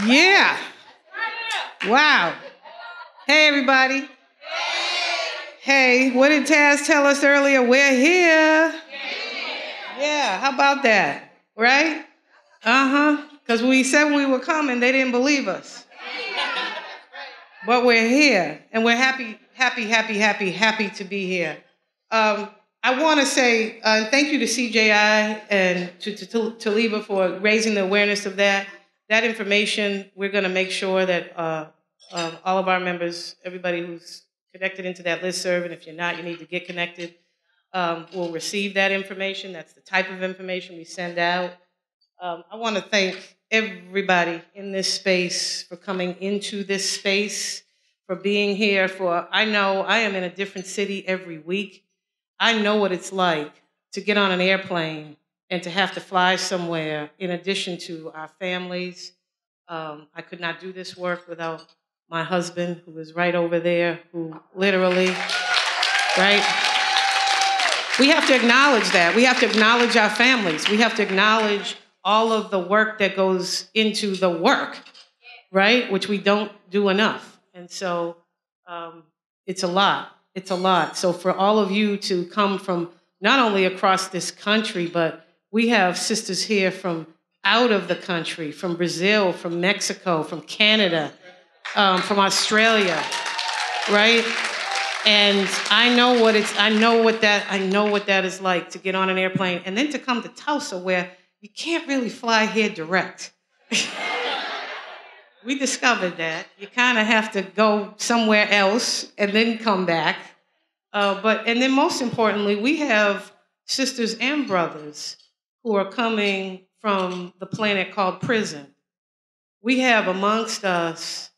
Yeah. Wow. Hey, everybody. Hey, what did Taz tell us earlier? We're here. Yeah, how about that? Right? Because when we said we were coming, they didn't believe us. But we're here, and we're happy to be here. I want to say thank you to CJI and to Taliba for raising the awareness of that. That information, we're going to make sure that all of our members, everybody who's connected into that listserv, and if you're not, you need to get connected, will receive that information. That's the type of information we send out. I want to thank everybody in this space for coming into this space, for being here, I know I am in a different city every week. I know what it's like to get on an airplane and to have to fly somewhere in addition to our families. I could not do this work without my husband, who is right over there, who literally, right? We have to acknowledge that. We have to acknowledge our families. We have to acknowledge all of the work that goes into the work, right? Which we don't do enough. And so it's a lot. It's a lot. So for all of you to come from not only across this country, but we have sisters here from out of the country, from Brazil, from Mexico, from Canada, from Australia, right? And I know what that is like to get on an airplane and then to come to Tulsa, where you can't really fly here direct. We discovered that. You kind of have to go somewhere else and then come back. And then most importantly, we have sisters and brothers who are coming from the planet called prison. We have amongst us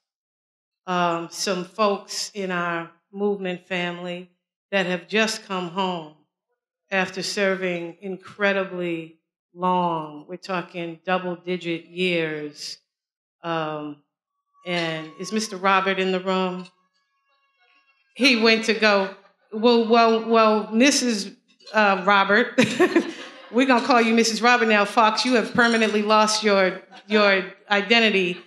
some folks in our movement family that have just come home after serving incredibly long. We're talking double-digit years. And is Mr. Robert in the room? He went to go, well, Mrs. Robert, we're going to call you Mrs. Robert now. Fox, you have permanently lost your identity.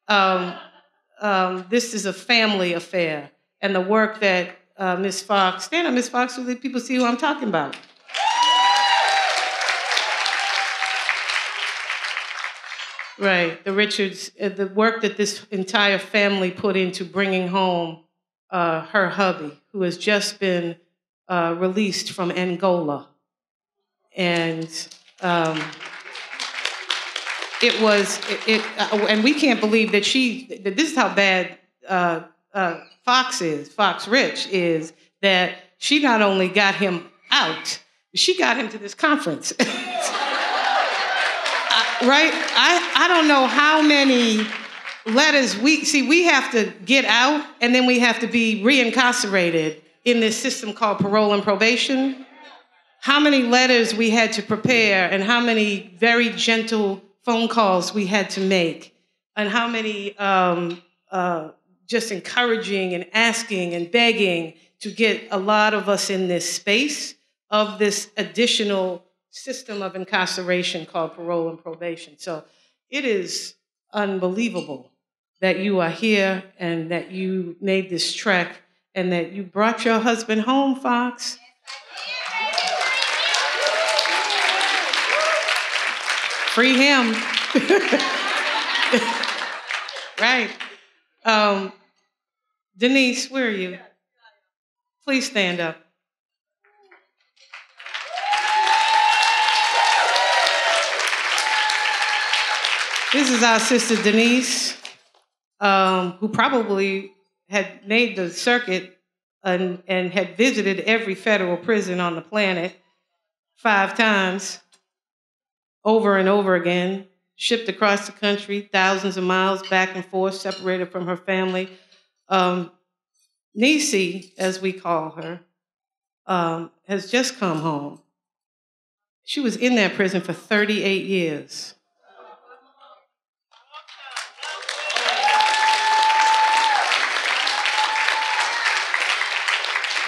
This is a family affair. And the work that Ms. Fox, stand up, Ms. Fox, so that people see who I'm talking about. Right, the Richards, the work that this entire family put into bringing home her hubby, who has just been released from Angola. And and we can't believe that this is how bad Fox Rich is, that she not only got him out, she got him to this conference. Right? I don't know how many letters we have to get out, and then we have to be reincarcerated in this system called parole and probation. How many letters we had to prepare, and how many very gentle phone calls we had to make, and how many just encouraging and asking and begging to get a lot of us in this space of this additional system of incarceration called parole and probation. So it is unbelievable that you are here and that you made this trek and that you brought your husband home, Fox. Free him. Right. Denise, where are you? Please stand up. This is our sister Denise, who probably had made the circuit and had visited every federal prison on the planet 5 times, over and over again, shipped across the country, thousands of miles back and forth, separated from her family. Nisi, as we call her, has just come home. She was in that prison for 38 years.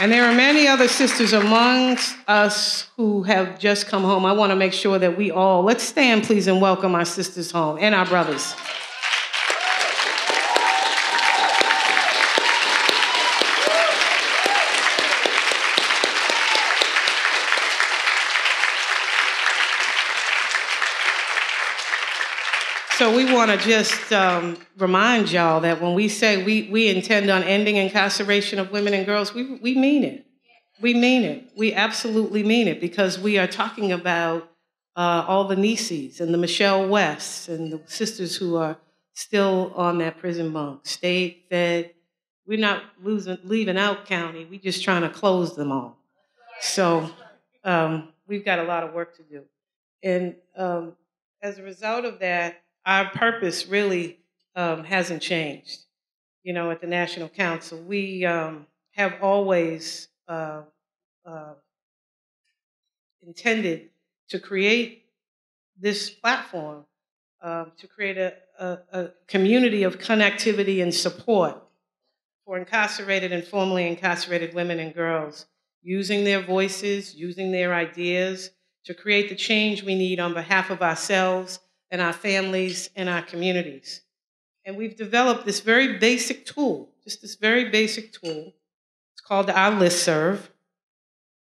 And there are many other sisters amongst us who have just come home. I want to make sure that let's stand, please, and welcome our sisters home and our brothers. So we want to just remind y'all that when we say we intend on ending incarceration of women and girls, we mean it. We mean it. We absolutely mean it, because we are talking about all the Nieces and the Michelle Wests and the sisters who are still on that prison bunk, state, fed. We're not leaving out county. We're just trying to close them all. So we've got a lot of work to do. And as a result of that, our purpose really hasn't changed. You know, at the National Council, we have always intended to create this platform to create a community of connectivity and support for incarcerated and formerly incarcerated women and girls, using their voices, using their ideas to create the change we need on behalf of ourselves and our families and our communities. And we've developed this very basic tool, just this very basic tool. It's called our listserv.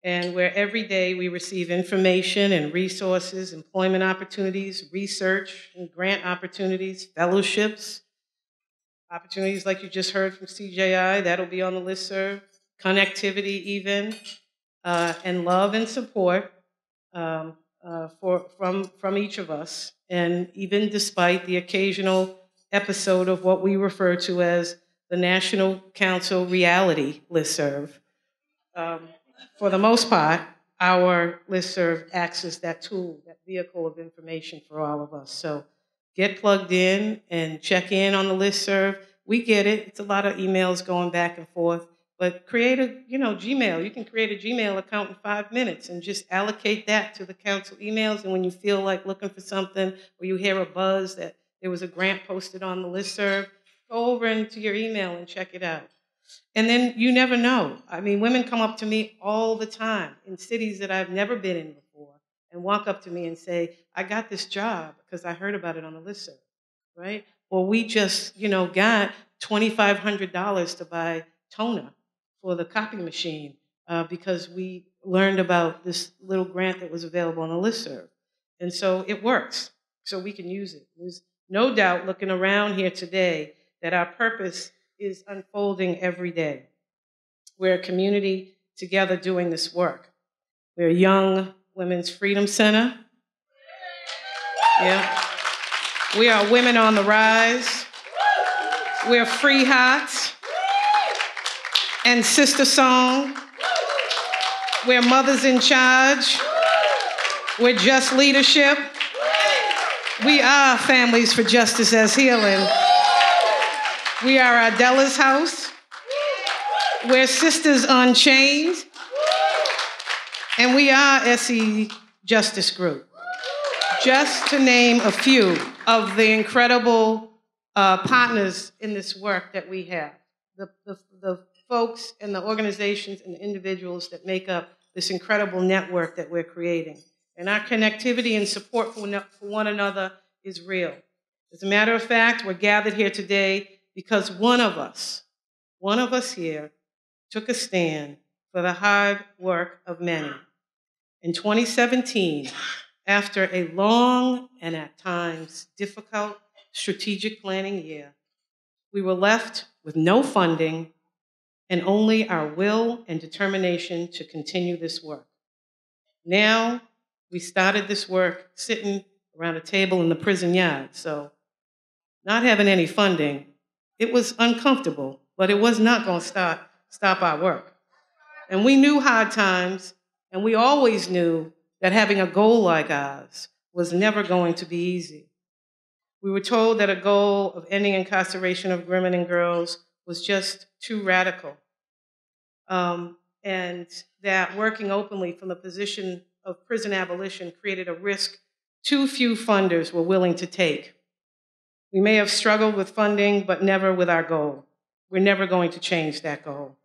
And where every day we receive information and resources, employment opportunities, research and grant opportunities, fellowships, opportunities like you just heard from CJI, that'll be on the listserv, connectivity even, and love and support from each of us. And even despite the occasional episode of what we refer to as the National Council Reality Listserv, for the most part, our listserv acts as that tool, that vehicle of information for all of us. So get plugged in and check in on the listserv. We get it. It's a lot of emails going back and forth. But create a, Gmail. You can create a Gmail account in 5 minutes and just allocate that to the council emails. And when you feel like looking for something, or you hear a buzz that there was a grant posted on the listserv, go over into your email and check it out. And then you never know. I mean, women come up to me all the time in cities that I've never been in before and walk up to me and say, I got this job because I heard about it on the listserv, right? Or we just, got $2,500 to buy toner for the copy machine because we learned about this little grant that was available on the listserv. And so it works. So we can use it. There's no doubt, looking around here today, that our purpose is unfolding every day. We're a community together doing this work. We're a Young Women's Freedom Center. Yeah. We are Women on the Rise. We're Free Hots and Sister Song. We're Mothers in Charge. We're Just Leadership. We are Families for Justice as Healing. We are Adela's House. We're Sisters Unchained. And we are SE Justice Group. Just to name a few of the incredible partners in this work that we have. The folks and the organizations and the individuals that make up this incredible network that we're creating. And our connectivity and support for one another is real. As a matter of fact, we're gathered here today because one of us here took a stand for the hard work of many. In 2017, after a long and at times difficult strategic planning year, we were left with no funding and only our will and determination to continue this work. Now, we started this work sitting around a table in the prison yard, so not having any funding, it was uncomfortable, but it was not going to stop our work. And we knew hard times, and we always knew that having a goal like ours was never going to be easy. We were told that a goal of ending incarceration of women and girls was just too radical, and that working openly from the position of prison abolition created a risk too few funders were willing to take. We may have struggled with funding, but never with our goal. We're never going to change that goal.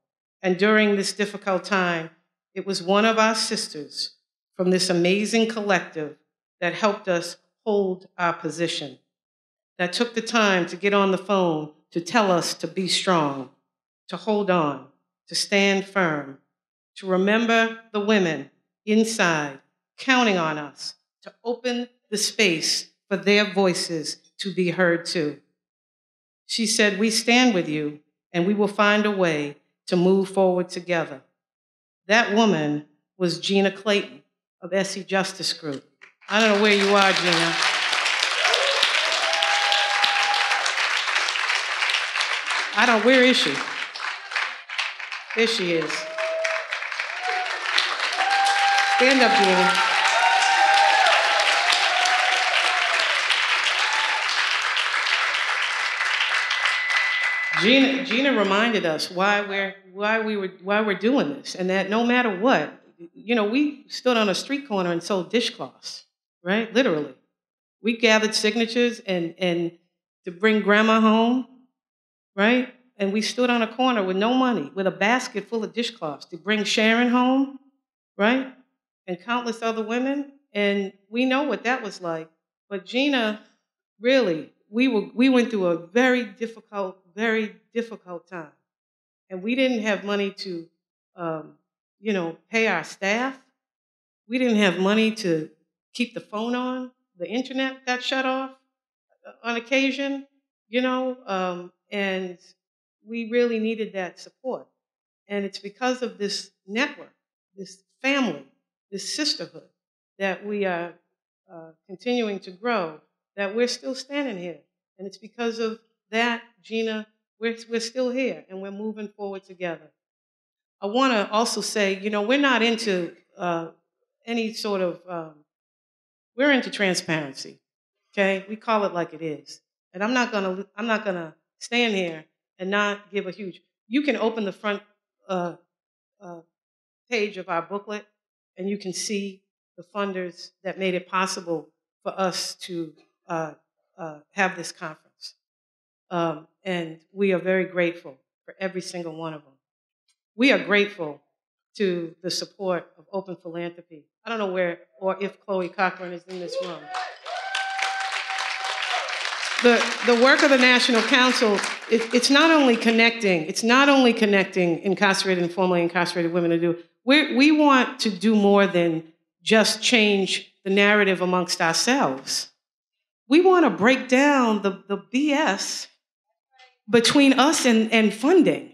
And during this difficult time, it was one of our sisters from this amazing collective that helped us hold our position, that took the time to get on the phone to tell us to be strong, to hold on, to stand firm, to remember the women inside counting on us to open the space for their voices to be heard too. She said, "We stand with you, and we will find a way to move forward together." That woman was Gina Clayton of SE Justice Group. I don't know where you are, Gina. Where is she? There she is. Stand up, Gina. Gina reminded us why we're doing this, and that no matter what, we stood on a street corner and sold dishcloths, right? Literally, we gathered signatures and to bring grandma home, right? And we stood on a corner with no money, with a basket full of dishcloths to bring Sharon home, right? And countless other women, and we know what that was like. But Gina, really, we went through a very difficult time, and we didn't have money to, pay our staff. We didn't have money to keep the phone on. The internet got shut off on occasion, and we really needed that support. And it's because of this network, this family, this sisterhood that we are continuing to grow, that we're still standing here. And it's because of that, Gina, we're still here and we're moving forward together. I want to also say, we're not into any sort of, we're into transparency, okay? We call it like it is. And I'm not gonna stand here and not give a huge, you can open the front page of our booklet and you can see the funders that made it possible for us to have this conference. And we are very grateful for every single one of them. We are grateful to the support of Open Philanthropy. I don't know where or if Chloe Cochran is in this room. The work of the National Council, it's not only connecting incarcerated and formerly incarcerated women to do. We want to do more than just change the narrative amongst ourselves. We want to break down the BS between us and funding.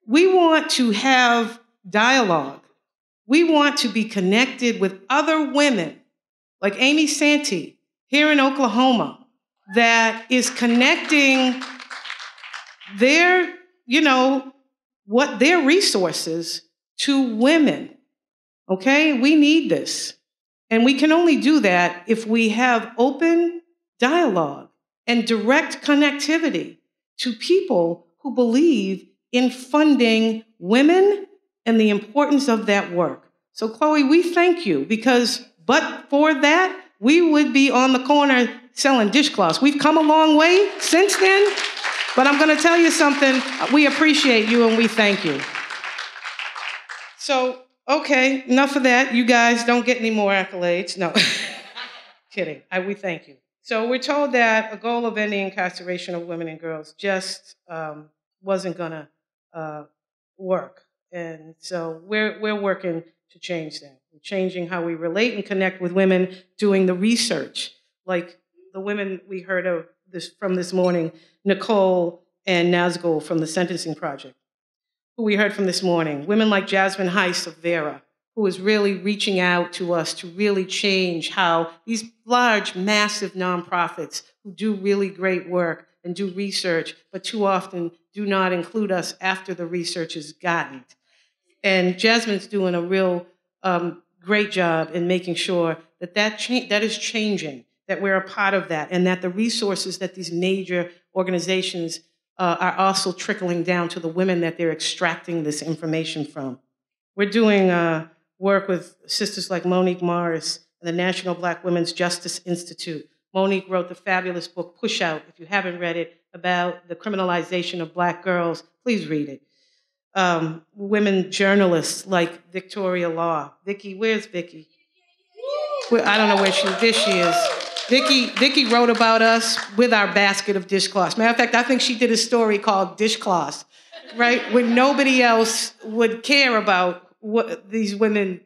We want to have dialogue. We want to be connected with other women like Amy Santee here in Oklahoma that is connecting their, their resources to women. Okay? We need this. And we can only do that if we have open dialogue and direct connectivity to people who believe in funding women and the importance of that work. So, Chloe, we thank you but for that, we would be on the corner selling dishcloths. We've come a long way since then, but I'm going to tell you something. We appreciate you and we thank you. So, okay, enough of that. You guys don't get any more accolades. No, kidding. We thank you. So we're told that a goal of ending incarceration of women and girls just wasn't going to work. And so we're working to change that. We're changing how we relate and connect with women, doing the research, like the women we heard of from this morning, Nicole and Nazgul from the Sentencing Project, who we heard from this morning, women like Jasmine Heiss of Vera, who is really reaching out to us to really change how these large, massive nonprofits who do really great work and do research, but too often do not include us after the research is gotten. And Jasmine's doing a real great job in making sure that is changing, that we're a part of that, and that the resources that these major organizations are also trickling down to the women that they're extracting this information from. We're doing work with sisters like Monique Morris and the National Black Women's Justice Institute. Monique wrote the fabulous book, Push Out. If you haven't read it, about the criminalization of Black girls, please read it. Women journalists like Victoria Law. Vicki, where's Vicki? I don't know where there she is. Vicki wrote about us with our basket of dishcloths. Matter of fact, I think she did a story called Dishcloths, right? When nobody else would care about what these women,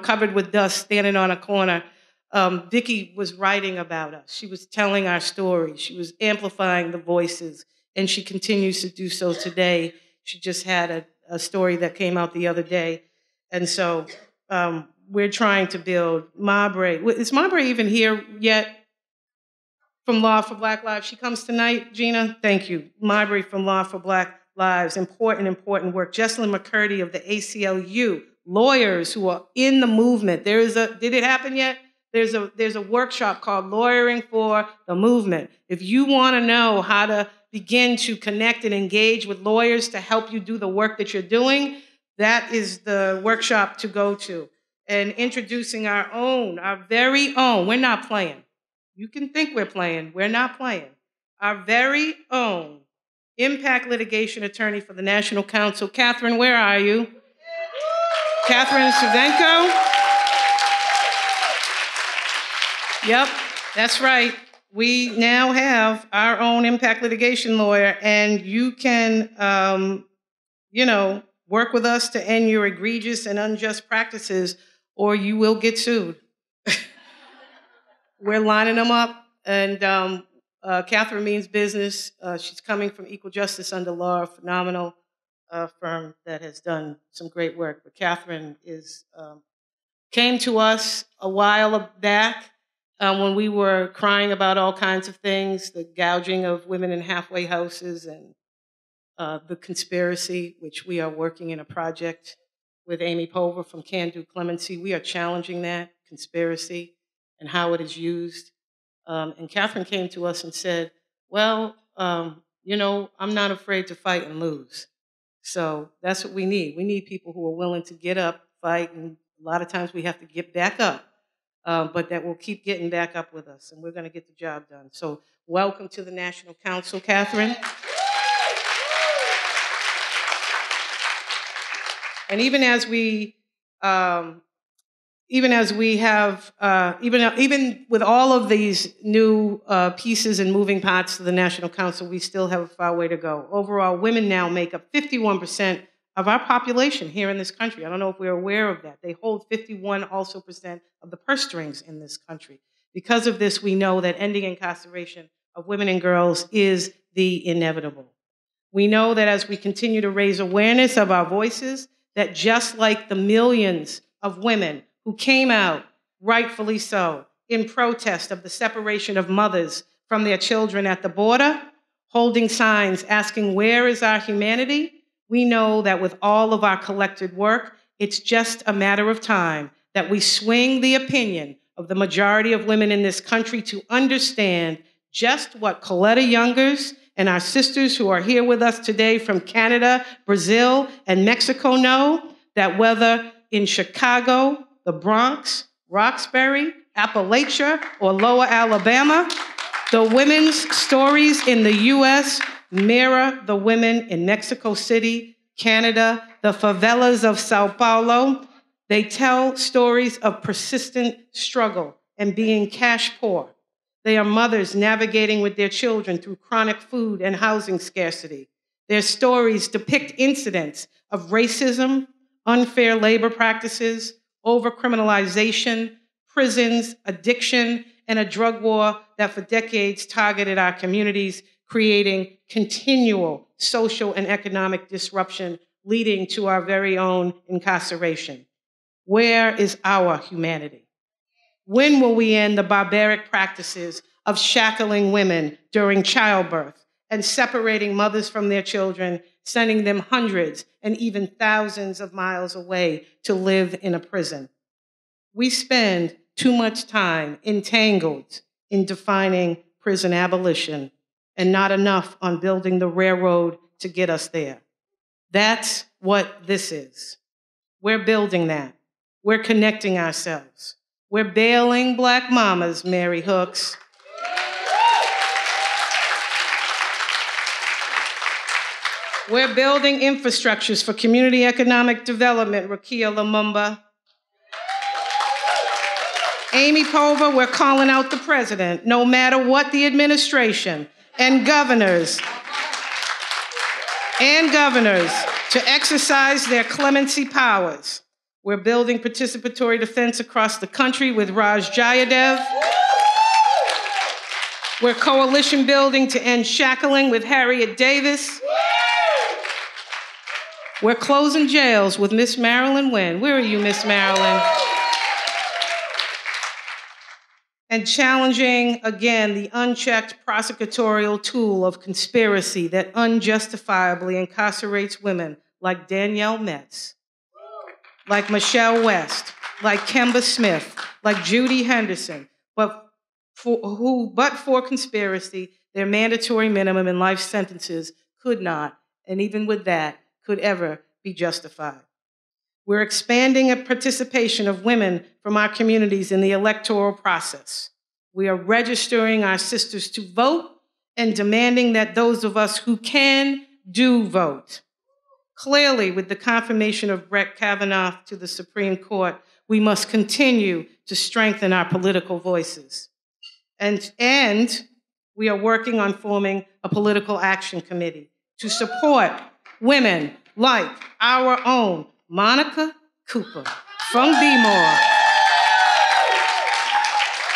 covered with dust, standing on a corner, Vicki was writing about us. She was telling our story. She was amplifying the voices, and she continues to do so today. She just had a story that came out the other day. And so we're trying to build Mabre. Is Mabre even here yet? From Law for Black Lives. She comes tonight, Gina? Thank you. Mabre from Law for Black Lives. Important work. Jesselyn McCurdy of the ACLU. Lawyers who are in the movement. Did it happen yet? There's a workshop called Lawyering for the Movement. If you want to know how to begin to connect and engage with lawyers to help you do the work that you're doing, that is the workshop to go to. And introducing our very own, we're not playing. You can think we're playing. We're not playing. Our very own impact litigation attorney for the National Council. Catherine, where are you? Catherine Cervenko. Yep, that's right. We now have our own impact litigation lawyer, and you can, work with us to end your egregious and unjust practices, or you will get sued. We're lining them up, and Catherine means business. She's coming from Equal Justice Under Law, a phenomenal firm that has done some great work. But Catherine came to us a while back when we were crying about all kinds of things, the gouging of women in halfway houses and the conspiracy, which we are working in a project with Amy Pover from Can Do Clemency. We are challenging that conspiracy and how it is used. And Catherine came to us and said, well, I'm not afraid to fight and lose. So that's what we need. We need people who are willing to get up, fight, and a lot of times we have to get back up, but that will keep getting back up with us, and we're going to get the job done. So welcome to the National Council, Catherine. And even with all of these new pieces and moving parts to the National Council, we still have a far way to go. Overall, women now make up 51% of our population here in this country. I don't know if we're aware of that. They hold 51% also of the purse strings in this country. Because of this, we know that ending incarceration of women and girls is the inevitable. We know that as we continue to raise awareness of our voices, that just like the millions of women who came out, rightfully so, in protest of the separation of mothers from their children at the border, holding signs asking, where is our humanity? We know that with all of our collected work, it's just a matter of time that we swing the opinion of the majority of women in this country to understand just what Coletta Youngers and our sisters who are here with us today from Canada, Brazil, and Mexico know, that whether in Chicago, the Bronx, Roxbury, Appalachia, or Lower Alabama, the women's stories in the U.S. mirror the women in Mexico City, Canada, the favelas of Sao Paulo. They tell stories of persistent struggle and being cash poor. They are mothers navigating with their children through chronic food and housing scarcity. Their stories depict incidents of racism, unfair labor practices, overcriminalization, prisons, addiction, and a drug war that for decades targeted our communities, creating continual social and economic disruption, leading to our very own incarceration. Where is our humanity? When will we end the barbaric practices of shackling women during childbirth and separating mothers from their children, sending them hundreds and even thousands of miles away to live in a prison? We spend too much time entangled in defining prison abolition and not enough on building the railroad to get us there. That's what this is. We're building that. We're connecting ourselves. We're bailing Black mamas, Mary Hooks. We're building infrastructures for community economic development, Rukia Lumumba. Amy Pover, we're calling out the president, no matter what the administration and governors to exercise their clemency powers. We're building participatory defense across the country with Raj Jayadev. We're coalition building to end shackling with Harriet Davis. We're closing jails with Miss Marilyn Wynn. Where are you, Miss Marilyn? And challenging, again, the unchecked prosecutorial tool of conspiracy that unjustifiably incarcerates women like Danielle Metz, like Michelle West, like Kemba Smith, like Judy Henderson, but for conspiracy, their mandatory minimum and life sentences could not, and even with that, could ever be justified. We're expanding a participation of women from our communities in the electoral process. We are registering our sisters to vote and demanding that those of us who can do vote. Clearly, with the confirmation of Brett Kavanaugh to the Supreme Court, we must continue to strengthen our political voices. And we are working on forming a political action committee to support women like our own Monica Cooper from B-More.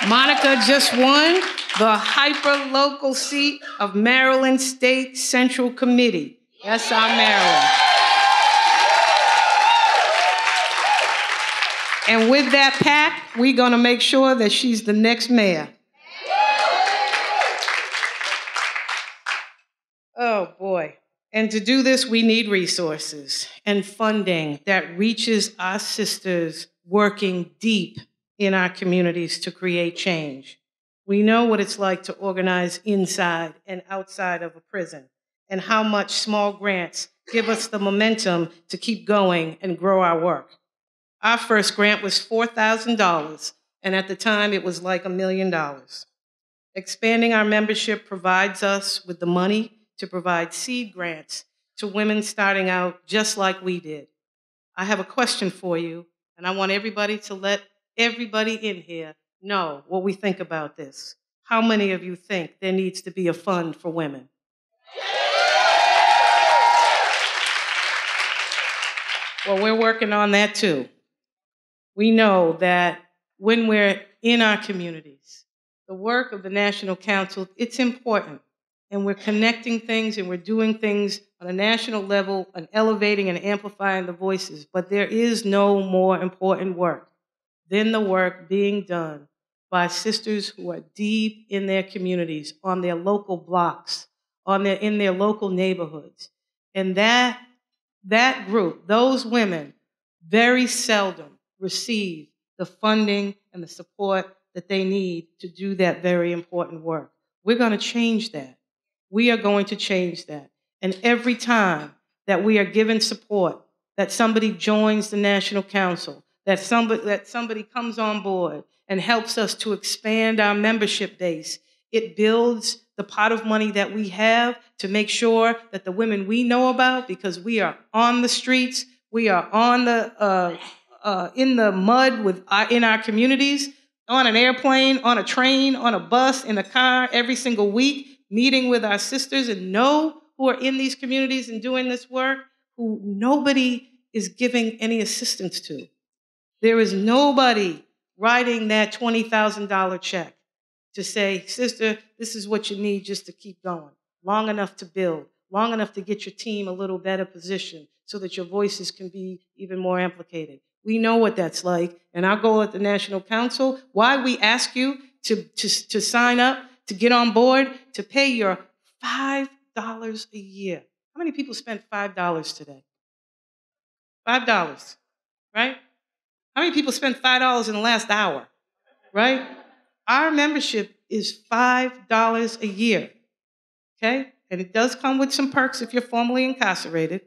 Monica just won the hyper-local seat of Maryland State Central Committee. That's our Maryland. And with that pack, we're going to make sure that she's the next mayor. Oh, boy. And to do this, we need resources and funding that reaches our sisters working deep in our communities to create change. We know what it's like to organize inside and outside of a prison, and how much small grants give us the momentum to keep going and grow our work. Our first grant was $4,000, and at the time it was like $1 million. Expanding our membership provides us with the money to provide seed grants to women starting out just like we did. I have a question for you, and I want everybody to let everybody in here know what we think about this. How many of you think there needs to be a fund for women? Well, we're working on that too. We know that when we're in our communities, the work of the National Council, it's important. And we're connecting things and we're doing things on a national level and elevating and amplifying the voices. But there is no more important work than the work being done by sisters who are deep in their communities, on their local blocks, in their local neighborhoods. And that group, those women, very seldom receive the funding and the support that they need to do that very important work. We're going to change that. We are going to change that. And every time that we are given support, that somebody joins the National Council, that somebody comes on board and helps us to expand our membership base, it builds the pot of money that we have to make sure that the women we know about, because we are on the streets, we are on the in the mud in our communities, on an airplane, on a train, on a bus, in a car, every single week, meeting with our sisters and who are in these communities and doing this work, who nobody is giving any assistance to. There is nobody writing that $20,000 check to say, sister, this is what you need just to keep going, long enough to build, long enough to get your team a little better positioned so that your voices can be even more amplified. We know what that's like, and our goal at the National Council, why we ask you to sign up, to get on board, to pay your $5 a year. How many people spent $5 today? $5, right? How many people spent $5 in the last hour, right? Our membership is $5 a year, okay? And it does come with some perks if you're formally incarcerated,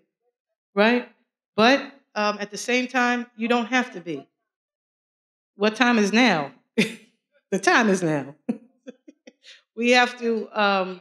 right? But at the same time, you don't have to be. What time is now? The time is now. We have to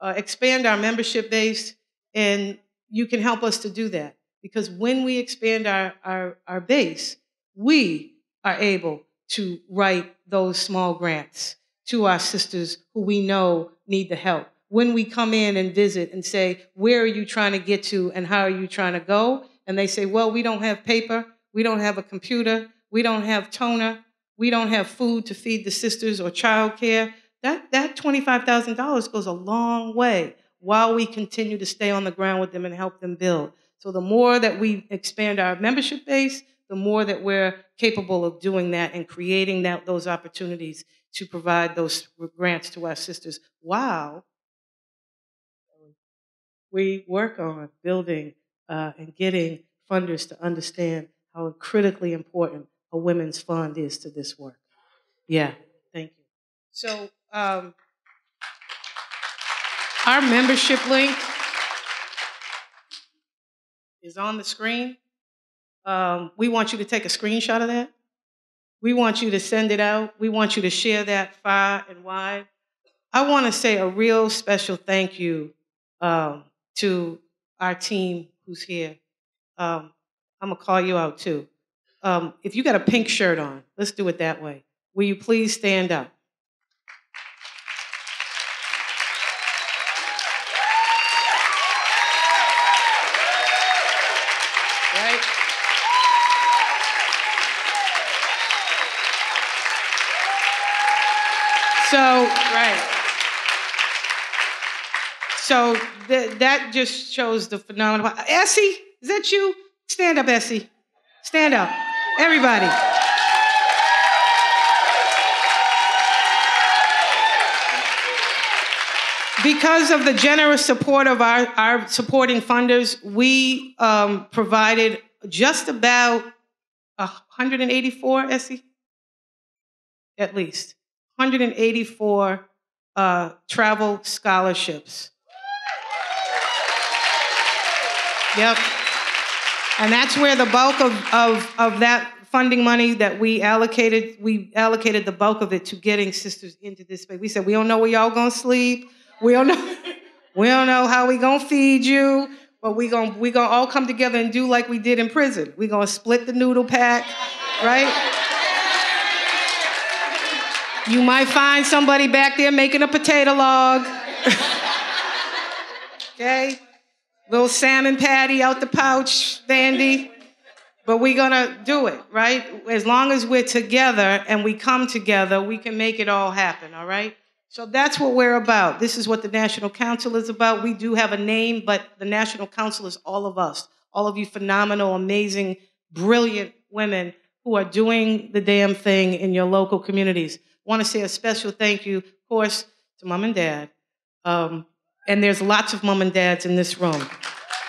expand our membership base, and you can help us to do that. Because when we expand our base, we are able to write those small grants to our sisters who we know need the help. When we come in and visit and say, where are you trying to get to and how are you trying to go? And they say, well, we don't have paper, We don't have a computer. We don't have toner. We don't have food to feed the sisters or childcare. That $25,000 goes a long way while we continue to stay on the ground with them and help them build. So the more that we expand our membership base, the more that we're capable of doing that and creating those opportunities to provide those grants to our sisters while we work on building and getting funders to understand how critically important a women's fund is to this work. Yeah, thank you. So our membership link is on the screen. We want you to take a screenshot of that. We want you to send it out. We want you to share that far and wide. I want to say a real special thank you to our team who's here. I'm going to call you out too. If you got a pink shirt on, let's do it that way. Will you please stand up? Right? So that just shows the phenomenal. Essie, is that you? Stand up, Essie. Stand up. Everybody. Because of the generous support of our supporting funders, we provided just about 184, Essie? At least. 184 travel scholarships. Yep. And that's where the bulk of that funding money that we allocated the bulk of it to getting sisters into this space. We said, we don't know where y'all gonna sleep. We don't know how we gonna feed you, but we gonna all come together and do like we did in prison. We gonna split the noodle pack, right? You might find somebody back there making a potato log. Okay? Little salmon patty out the pouch, Vandy. But we're gonna do it, right? As long as we're together and we come together, we can make it all happen, all right? So that's what we're about. This is what the National Council is about. We do have a name, but the National Council is all of us. All of you phenomenal, amazing, brilliant women who are doing the damn thing in your local communities. I want to say a special thank you, of course, to Mom and Dad. And there's lots of mom and dads in this room.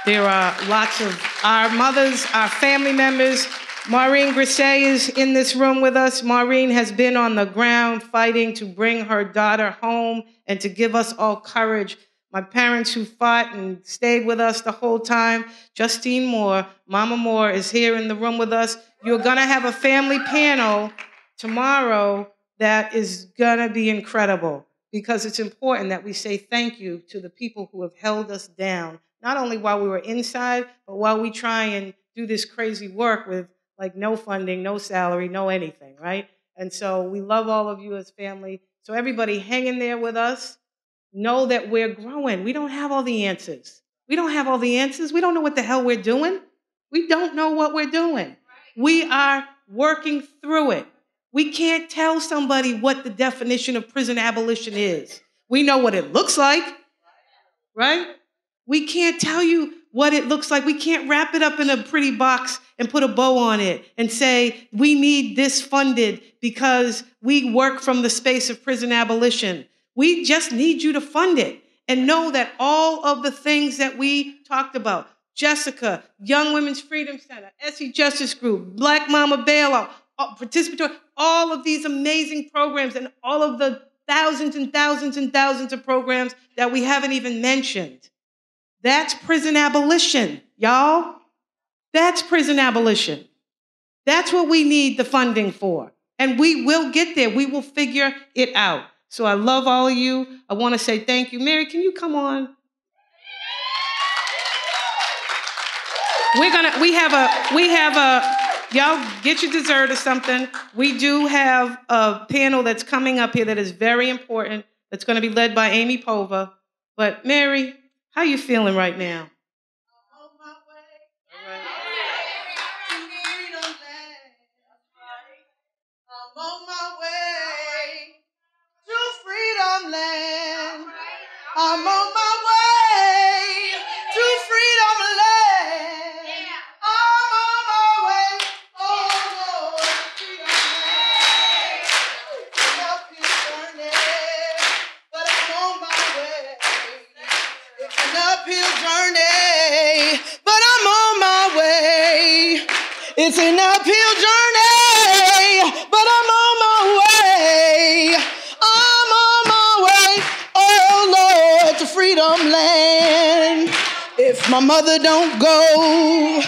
There are lots of our mothers, our family members. Maureen Grisey is in this room with us. Maureen has been on the ground fighting to bring her daughter home and to give us all courage. My parents who fought and stayed with us the whole time. Justine Moore, Mama Moore is here in the room with us. You're gonna have a family panel tomorrow that is gonna be incredible, because it's important that we say thank you to the people who have held us down, not only while we were inside, but while we try and do this crazy work with like no funding, no salary, no anything, right? And so we love all of you as family. So everybody hang in there with us. Know that we're growing. We don't have all the answers. We don't have all the answers. We don't know what the hell we're doing. We don't know what we're doing. We are working through it. We can't tell somebody what the definition of prison abolition is. We know what it looks like, right? We can't tell you what it looks like. We can't wrap it up in a pretty box and put a bow on it and say, we need this funded because we work from the space of prison abolition. We just need you to fund it and know that all of the things that we talked about, Jessica, Young Women's Freedom Center, Essie Justice Group, Black Mama Bailout, participatory, all of these amazing programs and all of the thousands and thousands and thousands of programs that we haven't even mentioned. That's prison abolition, y'all. That's prison abolition. That's what we need the funding for. And we will get there. We will figure it out. So I love all of you. I want to say thank you. Mary, can you come on? Y'all get your dessert or something. We do have a panel that's coming up here that is very important. That's going to be led by Amy Pova. But Mary, how you feeling right now? I'm on my way to freedom land. I'm on my way, oh Lord, freedom land. An uphill journey, but I'm on my way. It's an uphill journey, but I'm on my way. It's an uphill journey, but I'm on my way. I'm on my way, oh Lord, to freedom land. If my mother don't go,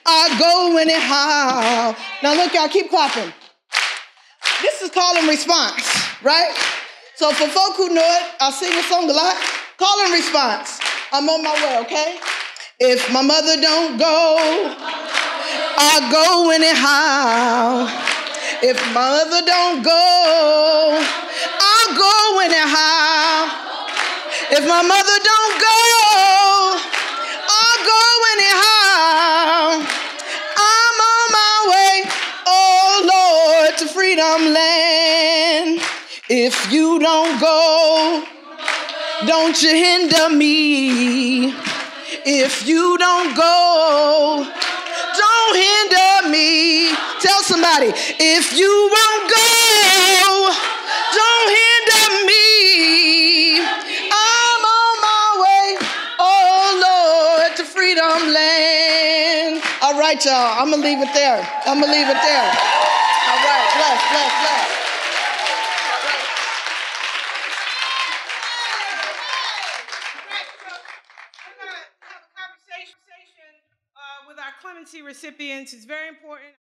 I go anyhow. Now look, y'all, keep clapping. This is call and response, right? So for folk who know it, I sing this song a lot. Call and response. I'm on my way, okay? If my mother don't go, I go anyhow. If my mother don't go, I'll go anyhow. If my mother don't go, I'll go anyhow. I'm on my way, oh Lord, to freedom land. If you don't go, don't you hinder me. If you don't go, don't hinder me. Tell somebody, if you won't go, don't hinder me. I'm on my way, oh Lord, to freedom land. All right, y'all, I'm gonna leave it there. All right, bless. With our clemency recipients. It's very important.